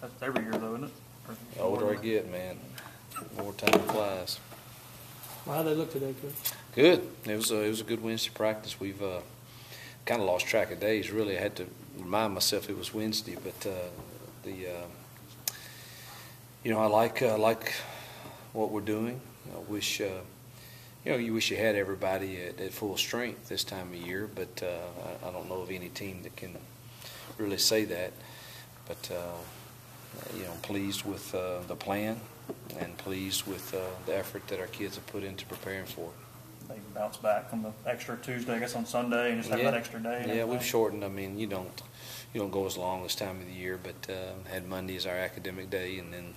That's every year, though, isn't it? The older I get, man, more time flies. Well, how'd they look today, Coach? Good. It was a good Wednesday practice. We've kind of lost track of days. Really, I had to remind myself it was Wednesday. But I like what we're doing. I wish you wish you had everybody at full strength this time of year. But I don't know of any team that can really say that. But pleased with the plan and pleased with the effort that our kids have put into preparing for it. They bounce back from the extra Tuesday, I guess, on Sunday, and just have that extra day. Yeah, we've shortened. I mean, you don't go as long this time of the year, but had Monday as our academic day, and then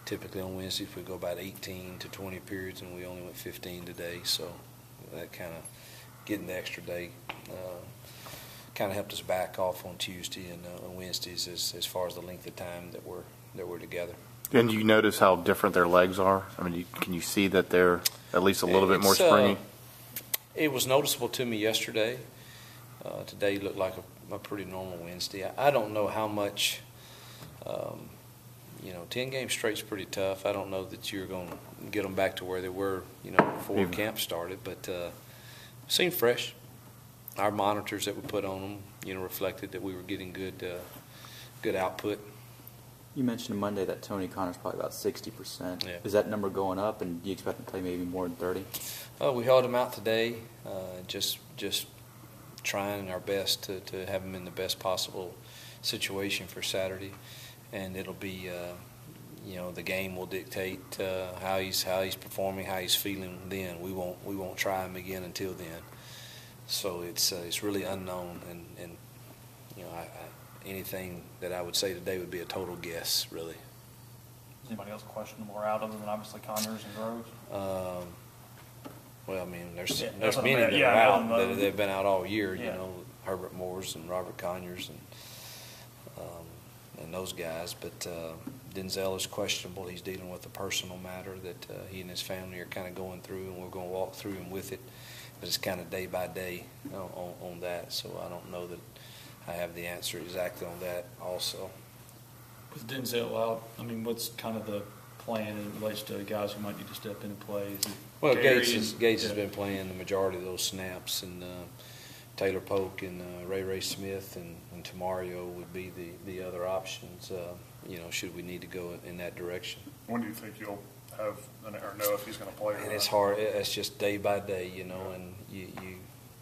typically on Wednesdays we go about 18 to 20 periods, and we only went 15 today. So that kind of getting the extra day kind of helped us back off on Tuesday and on Wednesdays as far as the length of time that we're together. And you notice how different their legs are? I mean, can you see that they're at least a little bit more springy? It was noticeable to me yesterday. Today looked like a pretty normal Wednesday. I don't know how much, 10 games straight is pretty tough. I don't know that you're going to get them back to where they were, before camp started, but seemed fresh. Our monitors that we put on them, reflected that we were getting good output. You mentioned Monday that Tony Connor's probably about 60%. Yeah. Is that number going up, and do you expect him to play maybe more than 30? We held him out today, just trying our best to have him in the best possible situation for Saturday, and it'll be, the game will dictate how he's performing, how he's feeling. Then we won't try him again until then. So it's really unknown, and anything that I would say today would be a total guess, really. Is anybody else questionable or out other than obviously Conyers and Groves? Well, I mean, there's many that are out that they've been out all year. Herbert Moores and Robert Conyers and those guys. But Denzel is questionable. He's dealing with a personal matter that he and his family are kind of going through, and we're going to walk through him with it. But it's kind of day by day on that. So I don't know that I have the answer exactly on that also. With Denzel out, I mean, what's kind of the plan in relation to guys who might need to step in and play? Well, Gates has been playing the majority of those snaps, and Taylor Polk and Ray Smith and Tamario would be the other options, should we need to go in that direction. When do you think you'll have or know if he's going to play or not? It's hard. It's just day by day, and you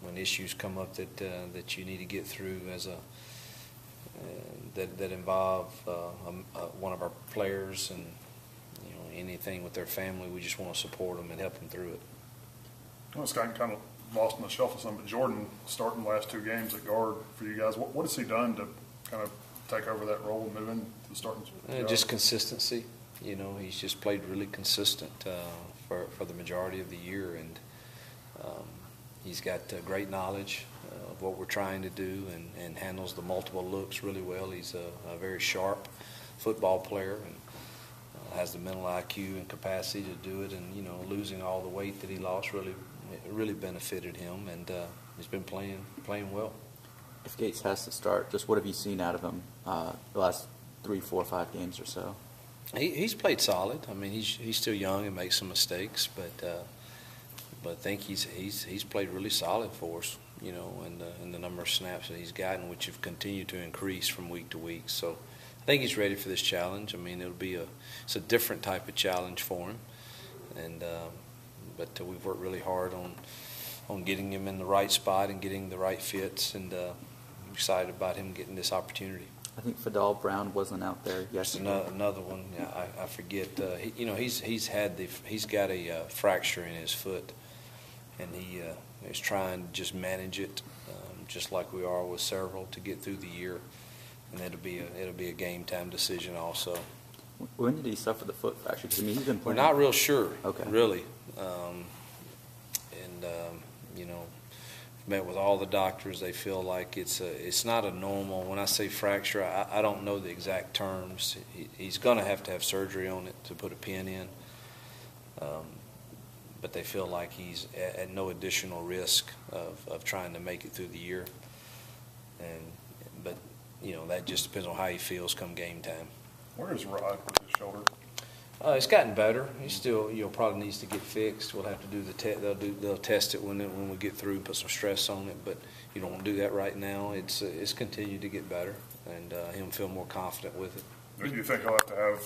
when issues come up that you need to get through as that involve one of our players and anything with their family, we just want to support them and help them through it. Well, it's gotten kind of lost in the shuffle some, but Jordan starting the last two games at guard for you guys. What has he done to kind of take over that role and move into the starting job? Just consistency. He's just played really consistent for the majority of the year, and he's got great knowledge of what we're trying to do and handles the multiple looks really well. He's a very sharp football player and has the mental IQ and capacity to do it. And losing all the weight that he lost really benefited him, and he's been playing well. If Gates has to start, just what have you seen out of him the last 3, 4, 5 games or so? He's played solid. I mean, he's still young and makes some mistakes, but I think he's played really solid for us, and the number of snaps that he's gotten, which have continued to increase from week to week. So I think he's ready for this challenge. I mean, it's a different type of challenge for him, and but we've worked really hard on getting him in the right spot and getting the right fits, and I'm excited about him getting this opportunity. I think Fidel Brown wasn't out there yesterday. Another one. Yeah, I forget. He's got a fracture in his foot, and he is trying to just manage it, just like we are with several, to get through the year, and it'll be a game time decision also. When did he suffer the foot fracture? Because he's been playing. We're not real sure. Okay. Really, met with all the doctors. They feel like it's not a normal. When I say fracture, I don't know the exact terms. He's going to have surgery on it to put a pin in. But they feel like he's at no additional risk of trying to make it through the year. But that just depends on how he feels come game time. Where is Rod with his shoulder? It's gotten better. He still, probably needs to get fixed. We'll have to do the test. They'll test it when we get through and put some stress on it. But you don't want to do that right now. It's continued to get better, and him feel more confident with it. Do you think he'll have to have